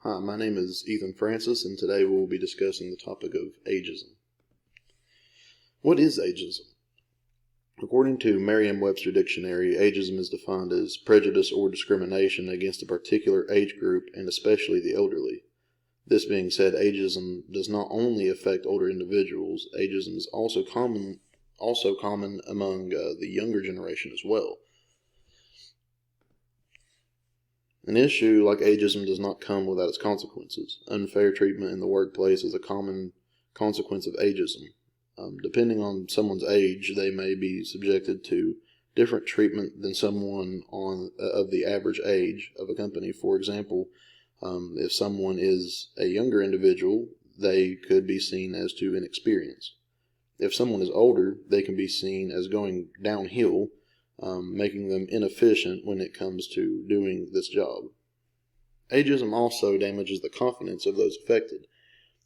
Hi, my name is Ethan Francis, and today we will be discussing the topic of ageism. What is ageism? According to Merriam-Webster Dictionary, ageism is defined as prejudice or discrimination against a particular age group and especially the elderly. This being said, ageism does not only affect older individuals, ageism is also common among the younger generation as well. An issue like ageism does not come without its consequences. Unfair treatment in the workplace is a common consequence of ageism. Depending on someone's age, they may be subjected to different treatment than someone of the average age of a company. For example, if someone is a younger individual, they could be seen as too inexperienced. If someone is older, they can be seen as going downhill, making them inefficient when it comes to doing this job. Ageism also damages the confidence of those affected.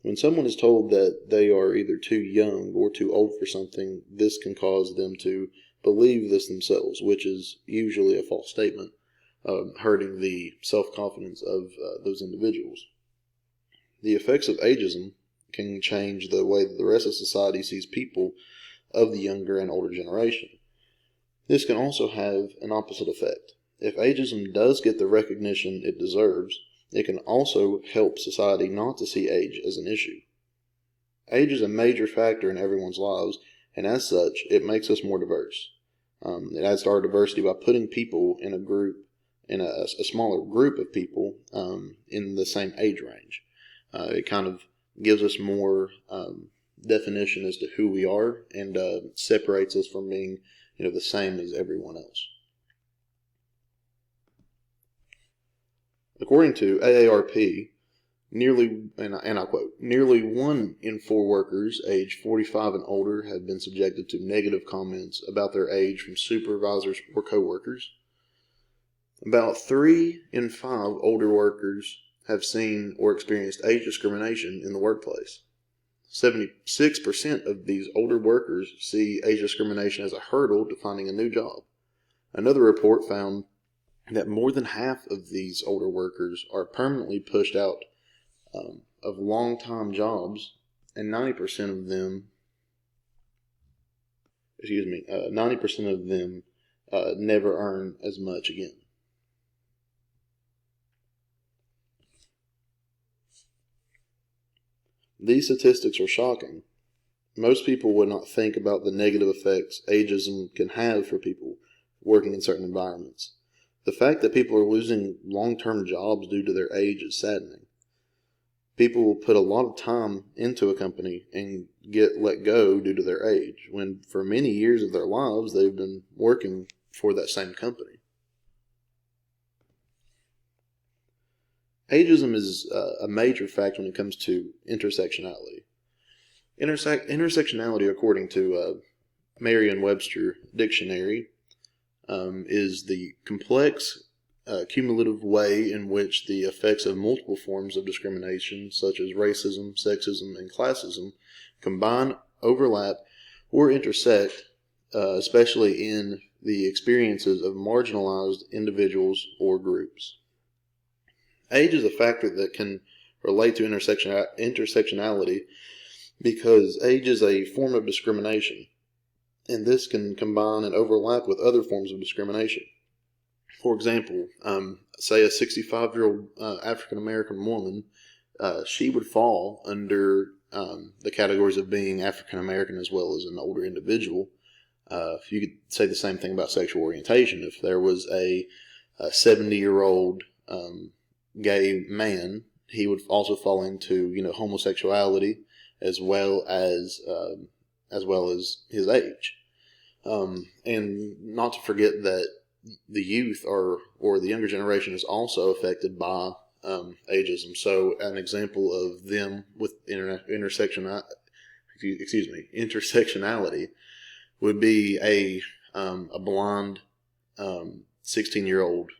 When someone is told that they are either too young or too old for something, this can cause them to believe this themselves, which is usually a false statement, hurting the self-confidence of those individuals. The effects of ageism can change the way that the rest of society sees people of the younger and older generation. This can also have an opposite effect. If ageism does get the recognition it deserves, it can also help society not to see age as an issue. Age is a major factor in everyone's lives, and as such, it makes us more diverse. It adds to our diversity by putting people in a smaller group of people in the same age range. It kind of gives us more definition as to who we are and separates us from being the same as everyone else. According to AARP, and I quote, nearly 1 in 4 workers aged 45 and older have been subjected to negative comments about their age from supervisors or coworkers. About 3 in 5 older workers have seen or experienced age discrimination in the workplace. 76% of these older workers see age discrimination as a hurdle to finding a new job. Another report found that more than half of these older workers are permanently pushed out of long-time jobs, and 90% of them never earn as much again. These statistics are shocking. Most people would not think about the negative effects ageism can have for people working in certain environments. The fact that people are losing long-term jobs due to their age is saddening. People will put a lot of time into a company and get let go due to their age, when for many years of their lives they've been working for that same company. Ageism is a major fact when it comes to intersectionality. Intersectionality, according to Merriam-Webster Dictionary, is the complex, cumulative way in which the effects of multiple forms of discrimination, such as racism, sexism, and classism, combine, overlap, or intersect, especially in the experiences of marginalized individuals or groups. Age is a factor that can relate to intersectionality because age is a form of discrimination, and this can combine and overlap with other forms of discrimination. For example, say a 65-year-old African-American woman, she would fall under the categories of being African-American as well as an older individual. You could say the same thing about sexual orientation. If there was a 70-year-old gay man, he would also fall into homosexuality as well as his age. And not to forget that the youth or the younger generation is also affected by ageism. So an example of them with intersectionality would be a blonde 16-year-old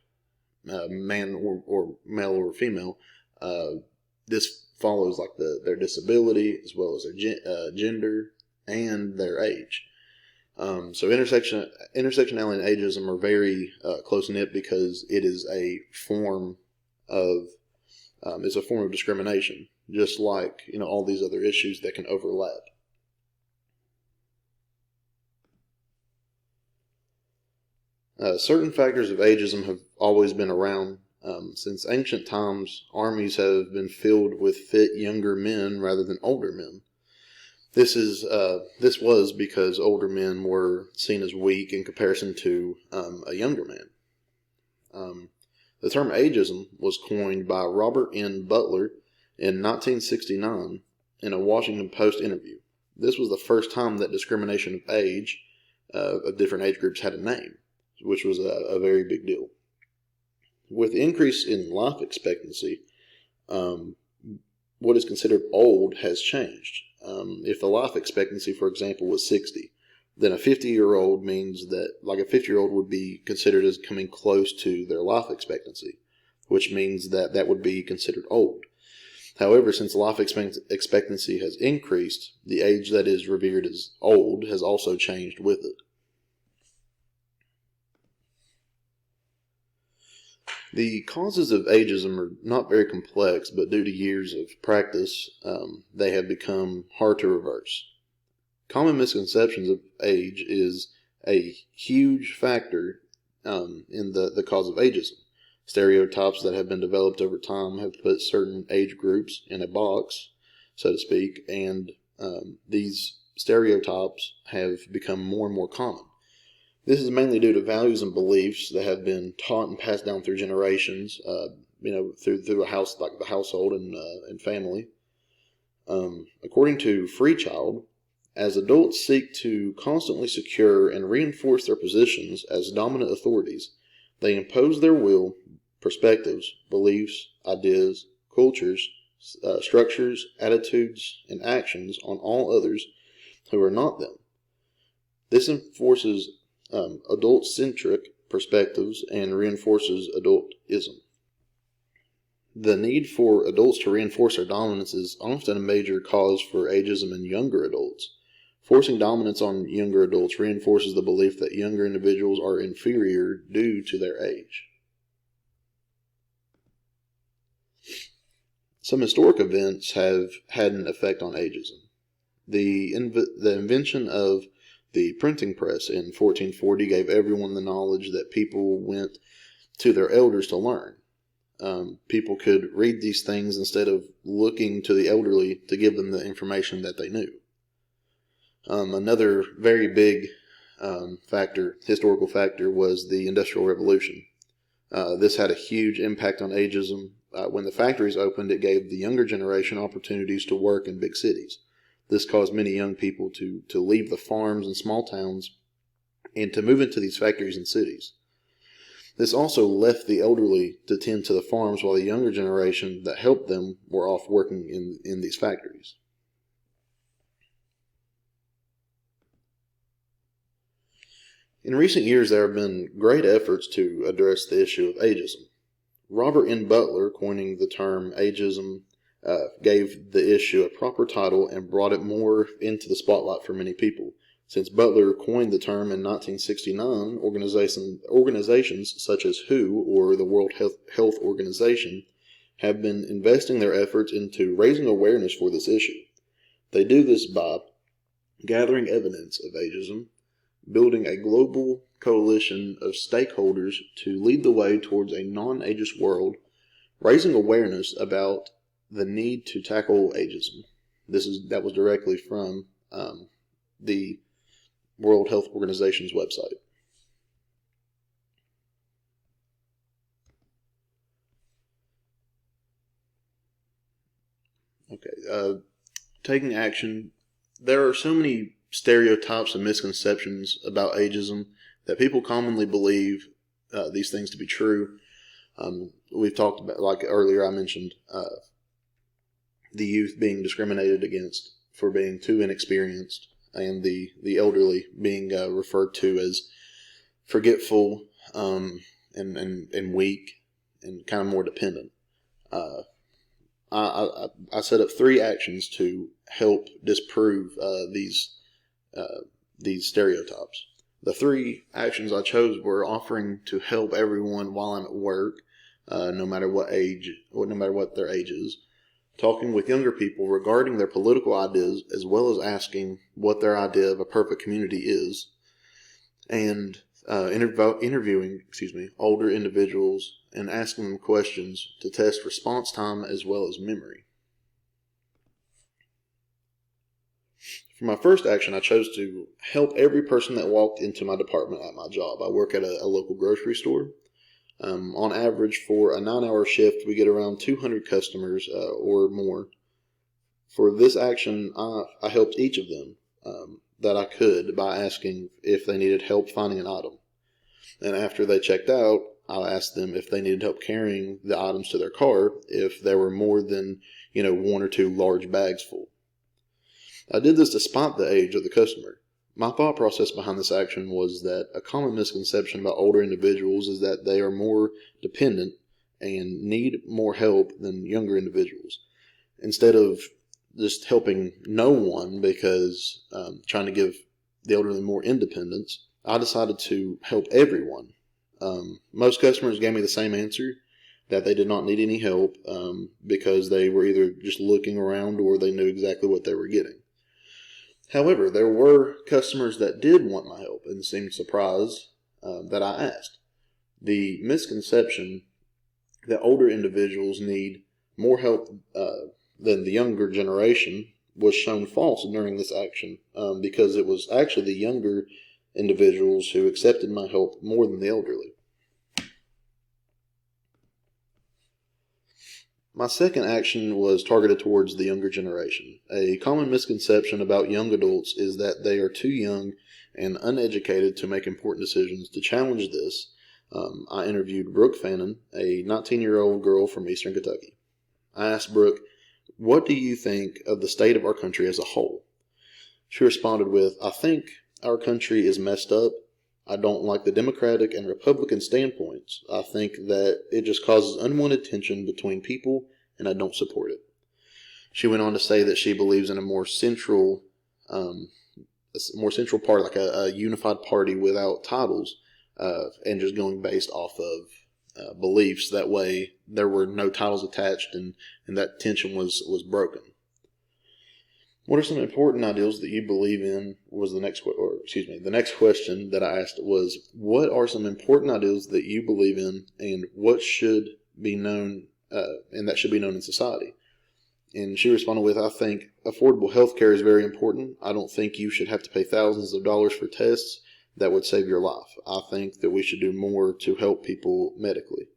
man or male or female. This follows like their disability as well as their gender and their age. So intersectionality and ageism are very close knit because it is a form of is a form of discrimination, just like all these other issues that can overlap. Certain factors of ageism have always been around. Since ancient times, armies have been filled with fit younger men rather than older men. This was because older men were seen as weak in comparison to a younger man. The term ageism was coined by Robert N. Butler in 1969 in a Washington Post interview. This was the first time that discrimination of age, of different age groups, had a name, which was a very big deal. With the increase in life expectancy, what is considered old has changed. If the life expectancy, for example, was 60, then a 50-year-old means that, like, a 50-year-old would be considered as coming close to their life expectancy, which means that would be considered old. However, since life expectancy has increased, the age that is revered as old has also changed with it. The causes of ageism are not very complex, but due to years of practice, they have become hard to reverse. Common misconceptions of age is a huge factor in the cause of ageism. Stereotypes that have been developed over time have put certain age groups in a box, so to speak, and these stereotypes have become more and more common. This is mainly due to values and beliefs that have been taught and passed down through generations, through a house, like the household and family. According to Freechild, as adults seek to constantly secure and reinforce their positions as dominant authorities, they impose their will, perspectives, beliefs, ideas, cultures, structures, attitudes, and actions on all others who are not them. This enforces adult-centric perspectives and reinforces adultism. The need for adults to reinforce their dominance is often a major cause for ageism in younger adults. Forcing dominance on younger adults reinforces the belief that younger individuals are inferior due to their age. Some historic events have had an effect on ageism. The invention of the printing press in 1440 gave everyone the knowledge that people went to their elders to learn. People could read these things instead of looking to the elderly to give them the information that they knew. Another very big historical factor, was the Industrial Revolution. This had a huge impact on ageism. When the factories opened, it gave the younger generation opportunities to work in big cities. This caused many young people to leave the farms and small towns and to move into these factories and cities. This also left the elderly to tend to the farms while the younger generation that helped them were off working in these factories. In recent years, there have been great efforts to address the issue of ageism. Robert N. Butler, coining the term ageism, gave the issue a proper title and brought it more into the spotlight for many people. Since Butler coined the term in 1969, organizations such as WHO, or the World Health Organization, have been investing their efforts into raising awareness for this issue. They do this by gathering evidence of ageism, building a global coalition of stakeholders to lead the way towards a non-ageist world, raising awareness about the need to tackle ageism. That was directly from the World Health Organization's website. Okay, taking action. There are so many stereotypes and misconceptions about ageism that people commonly believe these things to be true. We've talked about, like earlier I mentioned, the youth being discriminated against for being too inexperienced, and the elderly being referred to as forgetful and weak and kind of more dependent. I set up 3 actions to help disprove these stereotypes. The 3 actions I chose were offering to help everyone while I'm at work, no matter what their age is, talking with younger people regarding their political ideas, as well as asking what their idea of a perfect community is, and interviewing older individuals and asking them questions to test response time as well as memory. For my first action, I chose to help every person that walked into my department at my job. I work at a local grocery store. On average, for a 9-hour shift, we get around 200 customers or more. For this action, I helped each of them that I could by asking if they needed help finding an item. And after they checked out, I asked them if they needed help carrying the items to their car if there were more than, 1 or 2 large bags full. I did this despite the age of the customer. My thought process behind this action was that a common misconception about older individuals is that they are more dependent and need more help than younger individuals. Instead of just helping no one because trying to give the elderly more independence, I decided to help everyone. Most customers gave me the same answer, that they did not need any help because they were either just looking around or they knew exactly what they were getting. However, there were customers that did want my help and seemed surprised that I asked. The misconception that older individuals need more help than the younger generation was shown false during this action because it was actually the younger individuals who accepted my help more than the elderly. My second action was targeted towards the younger generation. A common misconception about young adults is that they are too young and uneducated to make important decisions. To challenge this, I interviewed Brooke Fannin, a 19-year-old girl from Eastern Kentucky. I asked Brooke, "What do you think of the state of our country as a whole?" She responded with, "I think our country is messed up. I don't like the Democratic and Republican standpoints. I think that it just causes unwanted tension between people, and I don't support it." She went on to say that she believes in a more central party, like a unified party without titles, and just going based off of beliefs. That way, there were no titles attached, and that tension was broken. What are some important ideals that you believe in? The next question that I asked was, what are some important ideals that you believe in, and what should be known, and that should be known in society? And she responded with, "I think affordable health care is very important. I don't think you should have to pay thousands of dollars for tests that would save your life. I think that we should do more to help people medically."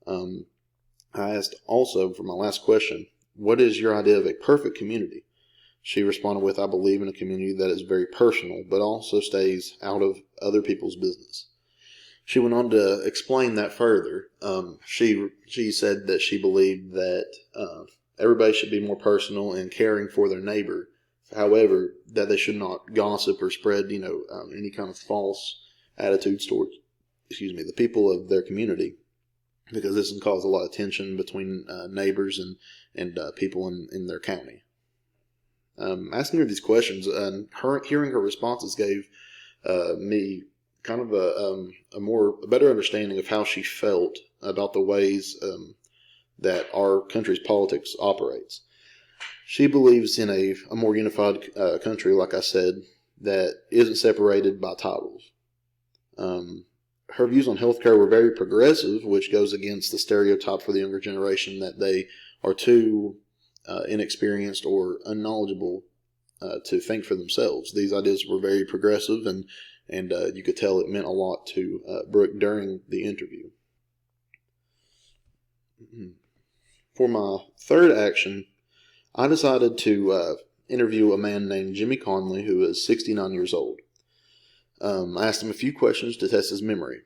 I asked also, for my last question, what is your idea of a perfect community? She responded with, "I believe in a community that is very personal, but also stays out of other people's business." She went on to explain that further. She said that she believed that everybody should be more personal and caring for their neighbor. However, that they should not gossip or spread, any kind of false attitudes towards, the people of their community, because this can cause a lot of tension between neighbors and people in their county. Asking her these questions and hearing her responses gave me kind of a better understanding of how she felt about the ways that our country's politics operates. She believes in a more unified country, like I said, that isn't separated by titles. Her views on healthcare were very progressive, which goes against the stereotype for the younger generation that they are too inexperienced or unknowledgeable to think for themselves. These ideas were very progressive, and you could tell it meant a lot to Brooke during the interview. For my third action, I decided to interview a man named Jimmy Conley, who is 69 years old. I asked him a few questions to test his memory.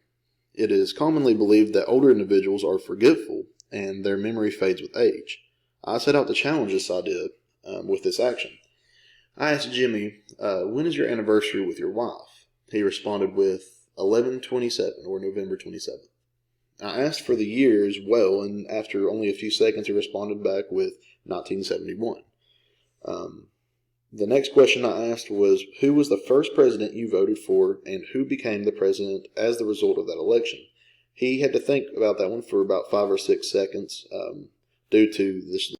It is commonly believed that older individuals are forgetful and their memory fades with age. I set out to challenge this idea with this action. I asked Jimmy, "When is your anniversary with your wife?" He responded with 11/27, or November 27th. I asked for the year as well, and after only a few seconds, he responded back with 1971. The next question I asked was, "Who was the first president you voted for, and who became the president as the result of that election?" He had to think about that one for about 5 or 6 seconds due to this